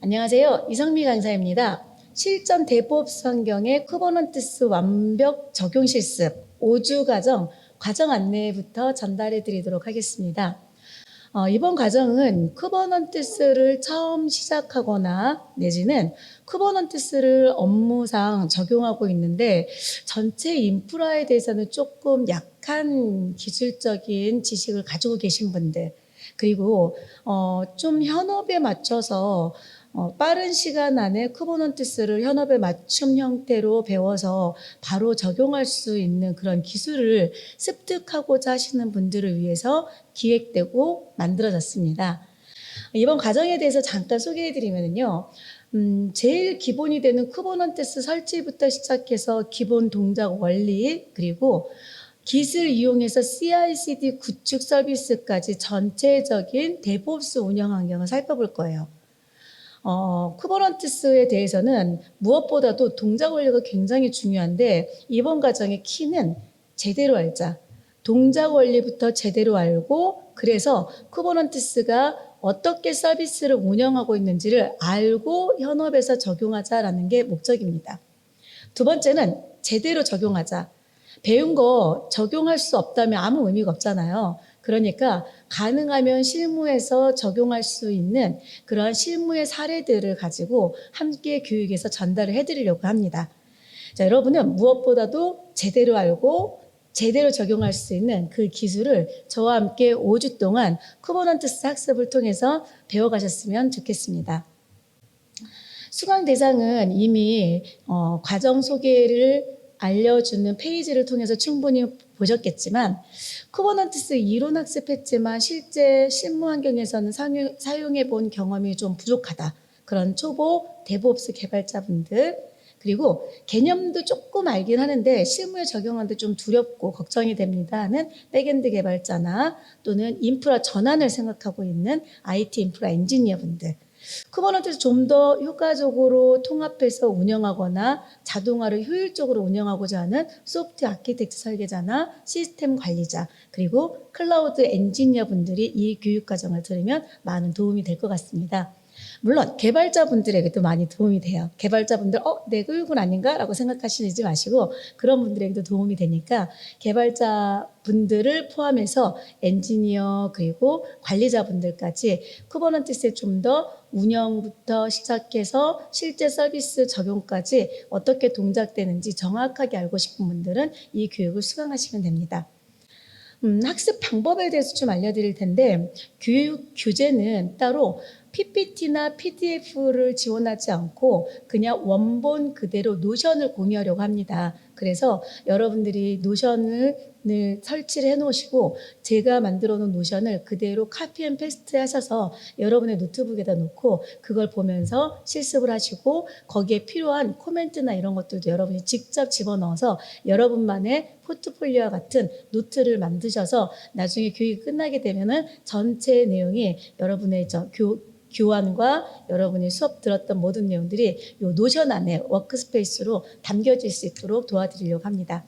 안녕하세요. 이성미 강사입니다. 실전 대법스 환경의 쿠버넌티스 완벽 적용 실습 5주 과정 안내부터 전달해 드리도록 하겠습니다. 이번 과정은 쿠버넌티스를 처음 시작하거나 내지는 쿠버넌티스를 업무상 적용하고 있는데 전체 인프라에 대해서는 조금 약한 기술적인 지식을 가지고 계신 분들, 그리고 좀 현업에 맞춰서 빠른 시간 안에 쿠버넌티스를 현업에 맞춤 형태로 배워서 바로 적용할 수 있는 그런 기술을 습득하고자 하시는 분들을 위해서 기획되고 만들어졌습니다. 이번 과정에 대해서 잠깐 소개해드리면요. 제일 기본이 되는 쿠버넌티스 설치부터 시작해서 기본 동작 원리, 그리고 기술 이용해서 CI/CD 구축 서비스까지 전체적인 데브옵스 운영 환경을 살펴볼 거예요. 쿠버넌티스에 대해서는 무엇보다도 동작 원리가 굉장히 중요한데 이번 과정의 키는 제대로 알자. 동작 원리부터 제대로 알고 그래서 쿠버넌티스가 어떻게 서비스를 운영하고 있는지를 알고 현업에서 적용하자라는 게 목적입니다. 두 번째는 제대로 적용하자. 배운 거 적용할 수 없다면 아무 의미가 없잖아요. 그러니까 가능하면 실무에서 적용할 수 있는 그러한 실무의 사례들을 가지고 함께 교육에서 전달을 해드리려고 합니다. 자, 여러분은 무엇보다도 제대로 알고 제대로 적용할 수 있는 그 기술을 저와 함께 5주 동안 쿠버넌티스 학습을 통해서 배워가셨으면 좋겠습니다. 수강 대상은 이미 과정 소개를 알려주는 페이지를 통해서 충분히 보셨겠지만 쿠버넌티스 이론 학습했지만 실제 실무 환경에서는 사용해 본 경험이 좀 부족하다. 그런 초보 데브옵스 개발자분들, 그리고 개념도 조금 알긴 하는데 실무에 적용하는데 좀 두렵고 걱정이 됩니다 하는 백엔드 개발자나 또는 인프라 전환을 생각하고 있는 IT 인프라 엔지니어분들, 쿠버넌티스 좀 더 효과적으로 통합해서 운영하거나 자동화를 효율적으로 운영하고자 하는 소프트웨어 아키텍트 설계자나 시스템 관리자, 그리고 클라우드 엔지니어 분들이 이 교육 과정을 들으면 많은 도움이 될 것 같습니다. 물론 개발자분들에게도 많이 도움이 돼요. 개발자분들 내 교육은 아닌가? 라고 생각하시지 마시고 그런 분들에게도 도움이 되니까 개발자분들을 포함해서 엔지니어 그리고 관리자분들까지 쿠버넌티스에 좀 더 운영부터 시작해서 실제 서비스 적용까지 어떻게 동작되는지 정확하게 알고 싶은 분들은 이 교육을 수강하시면 됩니다. 학습 방법에 대해서 좀 알려드릴 텐데 교육 교재는 따로 PPT나 PDF를 지원하지 않고 그냥 원본 그대로 노션을 공유하려고 합니다. 그래서 여러분들이 노션을 설치를 해놓으시고 제가 만들어 놓은 노션을 그대로 카피 앤 페이스트 하셔서 여러분의 노트북에다 놓고 그걸 보면서 실습을 하시고 거기에 필요한 코멘트나 이런 것들도 여러분이 직접 집어넣어서 여러분만의 포트폴리오와 같은 노트를 만드셔서 나중에 교육이 끝나게 되면은 전체 내용이 여러분의 교환과 여러분이 수업 들었던 모든 내용들이 이 노션 안에 워크스페이스로 담겨질 수 있도록 도와드리려고 합니다.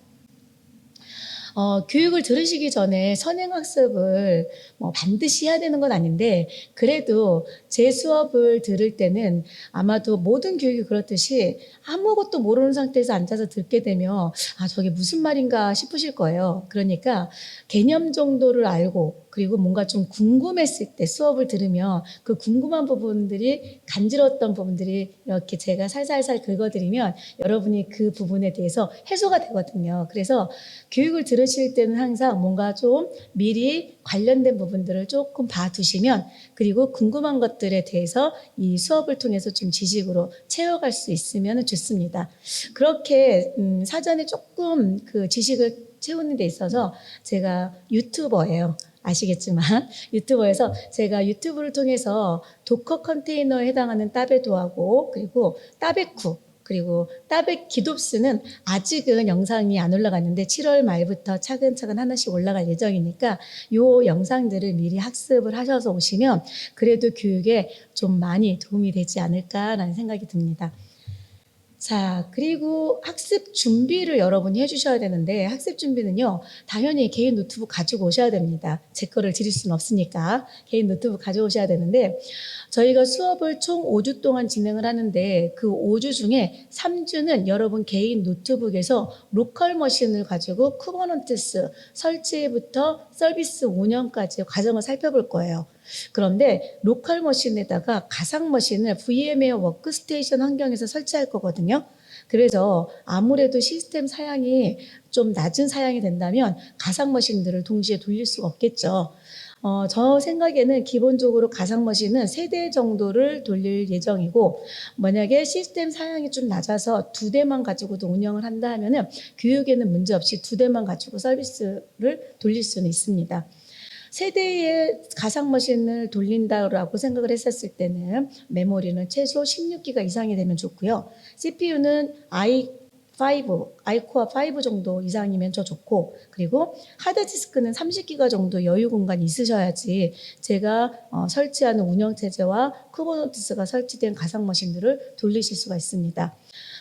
교육을 들으시기 전에 선행학습을 반드시 해야 되는 건 아닌데 그래도 제 수업을 들을 때는 아마도 모든 교육이 그렇듯이 아무것도 모르는 상태에서 앉아서 듣게 되면 저게 무슨 말인가 싶으실 거예요. 그러니까 개념 정도를 알고 그리고 뭔가 좀 궁금했을 때 수업을 들으면 그 궁금한 부분들이 간지러웠던 부분들이 이렇게 제가 살살살 긁어드리면 여러분이 그 부분에 대해서 해소가 되거든요. 그래서 교육을 들으실 때는 항상 뭔가 좀 미리 관련된 부분들을 조금 봐두시면 그리고 궁금한 것들에 대해서 이 수업을 통해서 좀 지식으로 채워갈 수 있으면 좋습니다. 그렇게 사전에 조금 그 지식을 채우는 데 있어서 제가 유튜버예요. 아시겠지만 유튜버에서 제가 유튜브를 통해서 도커 컨테이너에 해당하는 따베도하고 그리고 따베쿠 그리고 따베 기놉스는 아직은 영상이 안 올라갔는데 7월 말부터 차근차근 하나씩 올라갈 예정이니까 이 영상들을 미리 학습을 하셔서 오시면 그래도 교육에 좀 많이 도움이 되지 않을까라는 생각이 듭니다. 자, 그리고 학습 준비를 여러분이 해주셔야 되는데, 학습 준비는요, 당연히 개인 노트북 가지고 오셔야 됩니다. 제 거를 드릴 수는 없으니까 개인 노트북 가져오셔야 되는데, 저희가 수업을 총 5주 동안 진행을 하는데, 그 5주 중에 3주는 여러분 개인 노트북에서 로컬 머신을 가지고 쿠버네티스 설치부터 서비스 운영까지 과정을 살펴볼 거예요. 그런데 로컬 머신에다가 가상 머신을 VM웨어 워크스테이션 환경에서 설치할 거거든요. 그래서 아무래도 시스템 사양이 좀 낮은 사양이 된다면 가상 머신들을 동시에 돌릴 수가 없겠죠. 저 생각에는 기본적으로 가상 머신은 3대 정도를 돌릴 예정이고, 만약에 시스템 사양이 좀 낮아서 2대만 가지고도 운영을 한다 하면은 교육에는 문제 없이 2대만 가지고 서비스를 돌릴 수는 있습니다. 세대의 가상 머신을 돌린다라고 생각을 했었을 때는 메모리는 최소 16기가 이상이 되면 좋고요. CPU는 i코어 5 정도 이상이면 더 좋고, 그리고 하드디스크는 30기가 정도 여유 공간이 있으셔야지 제가 설치하는 운영체제와 쿠버네티스가 설치된 가상 머신들을 돌리실 수가 있습니다.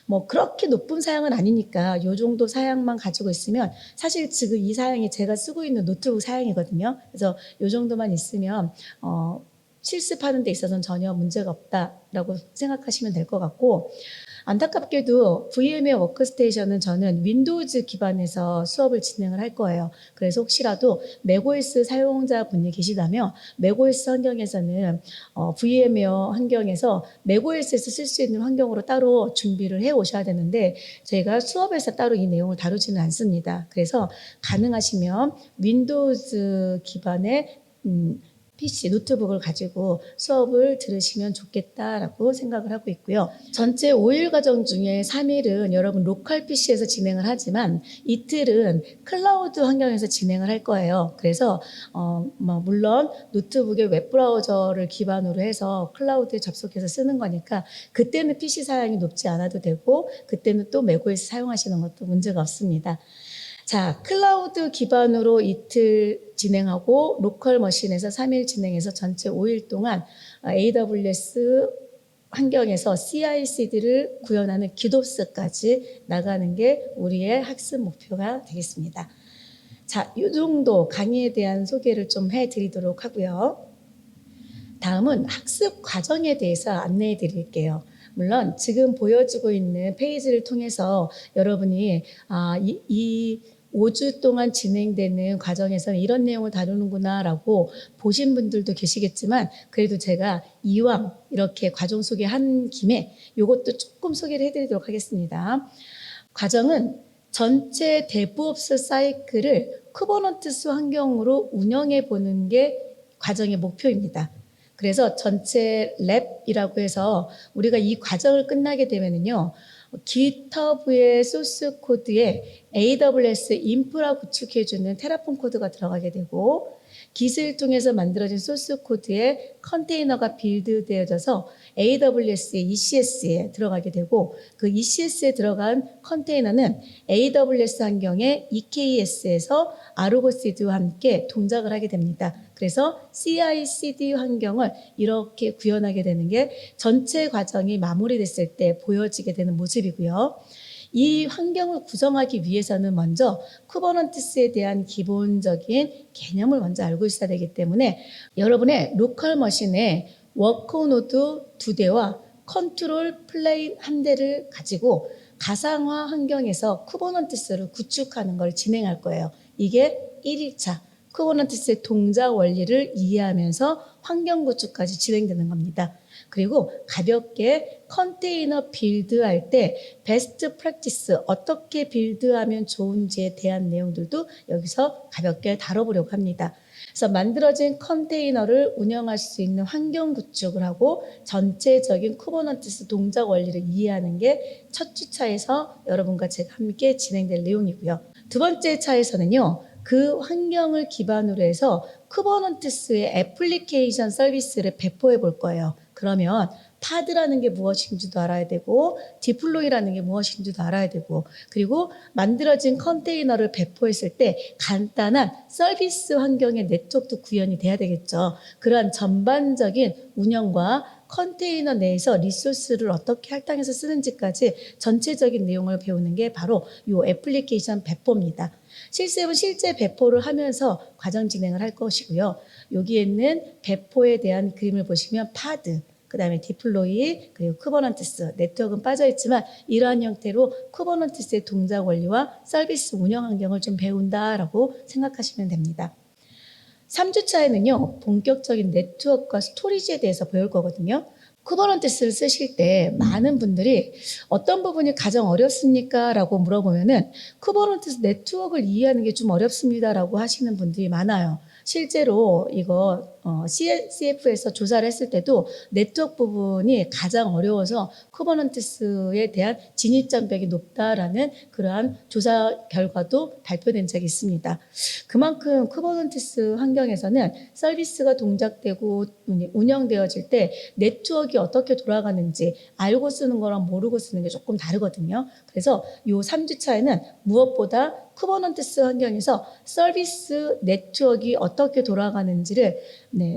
뭐 그렇게 높은 사양은 아니니까 이 정도 사양만 가지고 있으면, 사실 지금 이 사양이 제가 쓰고 있는 노트북 사양이거든요. 그래서 이 정도만 있으면 실습하는 데 있어서는 전혀 문제가 없다라고 생각하시면 될 것 같고, 안타깝게도 VM웨어 워크스테이션은 저는 윈도우즈 기반에서 수업을 진행을 할 거예요. 그래서 혹시라도 맥OS 사용자분이 계시다면 맥OS 환경에서는 VM웨어 환경에서 맥OS에서 쓸 수 있는 환경으로 따로 준비를 해 오셔야 되는데, 저희가 수업에서 따로 이 내용을 다루지는 않습니다. 그래서 가능하시면 윈도우즈 기반의 PC, 노트북을 가지고 수업을 들으시면 좋겠다라고 생각을 하고 있고요. 전체 5일 과정 중에 3일은 여러분 로컬 PC에서 진행을 하지만 이틀은 클라우드 환경에서 진행을 할 거예요. 그래서 물론 노트북의 웹브라우저를 기반으로 해서 클라우드에 접속해서 쓰는 거니까 그때는 PC 사양이 높지 않아도 되고, 그때는 또 맥OS 사용하시는 것도 문제가 없습니다. 자, 클라우드 기반으로 이틀 진행하고 로컬 머신에서 3일 진행해서 전체 5일 동안 AWS 환경에서 CI/CD를 구현하는 기도스까지 나가는 게 우리의 학습 목표가 되겠습니다. 자, 이 정도 강의에 대한 소개를 좀 해드리도록 하고요. 다음은 학습 과정에 대해서 안내해 드릴게요. 물론 지금 보여지고 있는 페이지를 통해서 여러분이 이 5주 동안 진행되는 과정에서는 이런 내용을 다루는구나 라고 보신 분들도 계시겠지만, 그래도 제가 이왕 이렇게 과정 소개한 김에 이것도 조금 소개를 해드리도록 하겠습니다. 과정은 전체 데브옵스 사이클을 쿠버네티스 환경으로 운영해 보는 게 과정의 목표입니다. 그래서 전체 랩이라고 해서 우리가 이 과정을 끝나게 되면은요, GitHub의 소스 코드에 AWS 인프라 구축해주는 테라폼 코드가 들어가게 되고, Git을 통해서 만들어진 소스 코드에 컨테이너가 빌드되어져서 AWS의 ECS에 들어가게 되고, 그 ECS에 들어간 컨테이너는 AWS 환경의 EKS에서 아르고 CD와 함께 동작을 하게 됩니다. 그래서 CI/CD 환경을 이렇게 구현하게 되는 게 전체 과정이 마무리됐을 때 보여지게 되는 모습이고요. 이 환경을 구성하기 위해서는 먼저 쿠버네티스에 대한 기본적인 개념을 먼저 알고 있어야 되기 때문에, 여러분의 로컬 머신에 워커노드 2대와 컨트롤 플레인 1대를 가지고 가상화 환경에서 쿠버네티스를 구축하는 걸 진행할 거예요. 이게 1일차 쿠버네티스의 동작 원리를 이해하면서 환경 구축까지 진행되는 겁니다. 그리고 가볍게 컨테이너 빌드할 때 베스트 프랙티스, 어떻게 빌드하면 좋은지에 대한 내용들도 여기서 가볍게 다뤄보려고 합니다. 그래서 만들어진 컨테이너를 운영할 수 있는 환경 구축을 하고 전체적인 쿠버네티스 동작 원리를 이해하는 게 첫 주차에서 여러분과 제가 함께 진행될 내용이고요. 두 번째 차에서는요, 그 환경을 기반으로 해서 쿠버네티스의 애플리케이션 서비스를 배포해 볼 거예요. 그러면 파드라는 게 무엇인지도 알아야 되고 디플로이라는 게 무엇인지도 알아야 되고 그리고 만들어진 컨테이너를 배포했을 때 간단한 서비스 환경의 네트워크도 구현이 돼야 되겠죠. 그러한 전반적인 운영과 컨테이너 내에서 리소스를 어떻게 할당해서 쓰는지까지 전체적인 내용을 배우는 게 바로 이 애플리케이션 배포입니다. 실습은 실제 배포를 하면서 과정 진행을 할 것이고요. 여기에는 배포에 대한 그림을 보시면 파드, 그 다음에 디플로이, 그리고 쿠버넌티스, 네트워크는 빠져있지만 이러한 형태로 쿠버넌티스의 동작 원리와 서비스 운영 환경을 좀 배운다라고 생각하시면 됩니다. 3주차에는요, 본격적인 네트워크와 스토리지에 대해서 배울 거거든요. 쿠버넌티스를 쓰실 때 많은 분들이 어떤 부분이 가장 어렵습니까? 라고 물어보면은 쿠버넌티스 네트워크를 이해하는 게 좀 어렵습니다. 라고 하시는 분들이 많아요. 실제로 이거 CF에서 조사를 했을 때도 네트워크 부분이 가장 어려워서 쿠버넌티스에 대한 진입장벽이 높다라는 그러한 조사 결과도 발표된 적이 있습니다. 그만큼 쿠버넌티스 환경에서는 서비스가 동작되고 운영되어질 때 네트워크가 어떻게 돌아가는지 알고 쓰는 거랑 모르고 쓰는 게 조금 다르거든요. 그래서 이 3주차에는 무엇보다 쿠버넌티스 환경에서 서비스 네트워크가 어떻게 돌아가는지를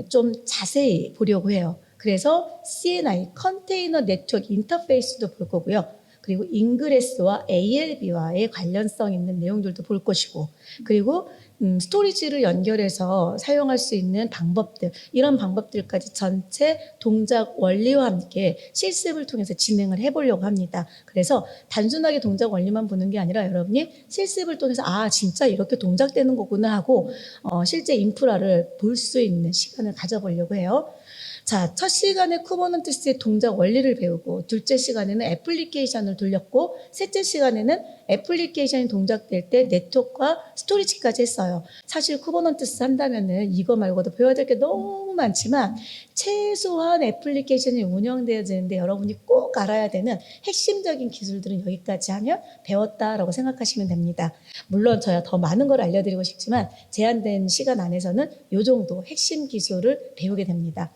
좀 자세히 보려고 해요. 그래서 CNI, 컨테이너 네트워크 인터페이스도 볼 거고요. 그리고 인그레스와 ALB와의 관련성 있는 내용들도 볼 것이고 그리고 스토리지를 연결해서 사용할 수 있는 방법들 이런 방법들까지 전체 동작 원리와 함께 실습을 통해서 진행을 해보려고 합니다. 그래서 단순하게 동작 원리만 보는 게 아니라 여러분이 실습을 통해서 진짜 이렇게 동작되는 거구나 하고 실제 인프라를 볼 수 있는 시간을 가져보려고 해요. 자, 첫 시간에 쿠버넌티스의 동작 원리를 배우고 둘째 시간에는 애플리케이션을 돌렸고 셋째 시간에는 애플리케이션이 동작될 때 네트워크와 스토리지까지 했어요. 사실 쿠버넌티스 한다면은 이거 말고도 배워야 될 게 너무 많지만 최소한 애플리케이션이 운영되어지는데 여러분이 꼭 알아야 되는 핵심적인 기술들은 여기까지 하면 배웠다라고 생각하시면 됩니다. 물론 저야 더 많은 걸 알려드리고 싶지만 제한된 시간 안에서는 이 정도 핵심 기술을 배우게 됩니다.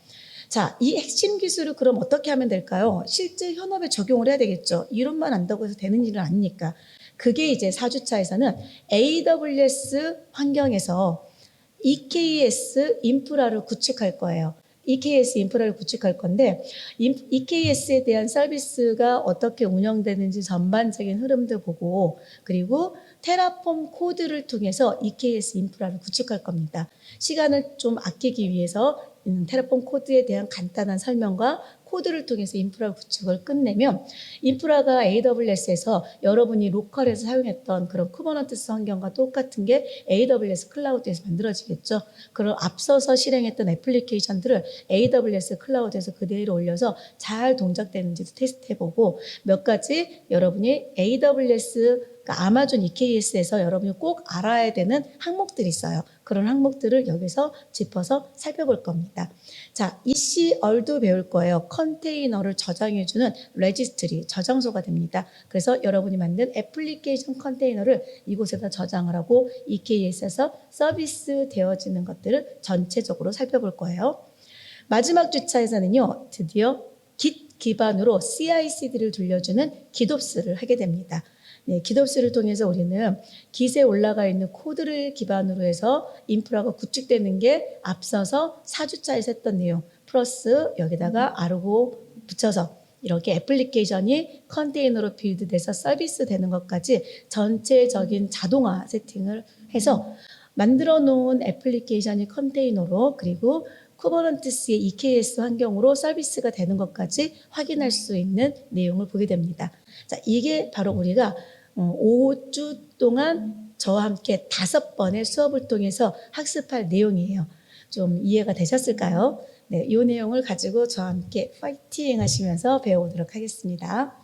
자, 이 핵심 기술을 그럼 어떻게 하면 될까요? 실제 현업에 적용을 해야 되겠죠. 이론만 안다고 해서 되는 일은 아니니까. 그게 이제 4주차에서는 AWS 환경에서 EKS 인프라를 구축할 거예요. EKS 인프라를 구축할 건데 EKS에 대한 서비스가 어떻게 운영되는지 전반적인 흐름도 보고 그리고 테라폼 코드를 통해서 EKS 인프라를 구축할 겁니다. 시간을 좀 아끼기 위해서 테라폼 코드에 대한 간단한 설명과 코드를 통해서 인프라 구축을 끝내면 인프라가 AWS에서 여러분이 로컬에서 사용했던 그런 쿠버넌티스 환경과 똑같은 게 AWS 클라우드에서 만들어지겠죠. 그럼 앞서서 실행했던 애플리케이션들을 AWS 클라우드에서 그대로 올려서 잘 동작되는지도 테스트해보고 몇 가지 여러분이 AWS 그러니까 아마존 EKS에서 여러분이 꼭 알아야 되는 항목들이 있어요. 그런 항목들을 여기서 짚어서 살펴볼 겁니다. 자, ECR도 배울 거예요. 컨테이너를 저장해주는 레지스트리, 저장소가 됩니다. 그래서 여러분이 만든 애플리케이션 컨테이너를 이곳에다 저장을 하고 EKS에서 서비스 되어지는 것들을 전체적으로 살펴볼 거예요. 마지막 주차에서는요, 드디어 Git 기반으로 CI/CD를 돌려주는 GitOps를 하게 됩니다. 네, GitOps를 통해서 우리는 Git에 올라가 있는 코드를 기반으로 해서 인프라가 구축되는 게 앞서서 4주차에서 했던 내용 플러스 여기다가 아르고 붙여서 이렇게 애플리케이션이 컨테이너로 빌드돼서 서비스 되는 것까지 전체적인 자동화 세팅을 해서 만들어 놓은 애플리케이션이 컨테이너로 그리고 쿠버넌티스의 EKS 환경으로 서비스가 되는 것까지 확인할 수 있는 내용을 보게 됩니다. 자, 이게 바로 우리가 5주 동안 저와 함께 5번의 수업을 통해서 학습할 내용이에요. 좀 이해가 되셨을까요? 네, 이 내용을 가지고 저와 함께 파이팅 하시면서 배워보도록 하겠습니다.